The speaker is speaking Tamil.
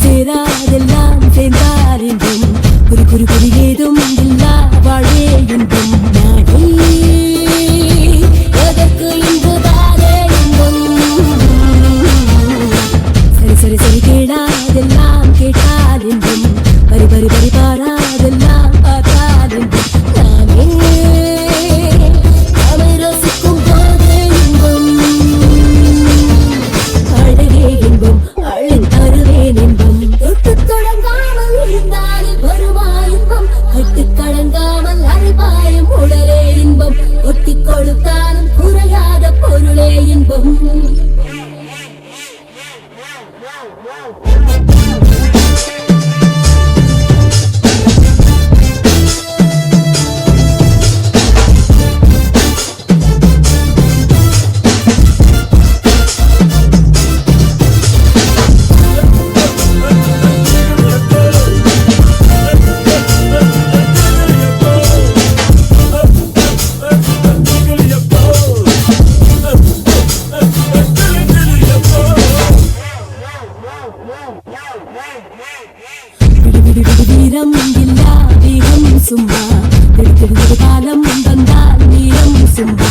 சேராதெல்லாம் சேர்ந்தார் என்றும் குறி குறி குறி ஏதும் இல்லா வாழே என்றும் நானே எதற்கு இன்று தானே என்றும் சரி சரி சரி கேடாதெல்லாம் கேட்டால் என்றும் பரி பரி பரி பாராதெல்லாம் பார்த்தால் என்றும் நானே அவரை ரசிக்கும் போதே இன்பம் அழகே இன்பம் அழின் தருவேன் இன்பம் தொடங்காமல் இருந்தாலே வருமா இன்பம் கட்டுக்கடங்காமல் அரைபாயம் உடலே இன்பம் ஒட்டி கொடுத்தாலும் குறையாத பொருளே இன்பம் வீரம் இல்லா வீரம் சும்மா எடுத்து காலம் வந்தால் வீரம் சும்மா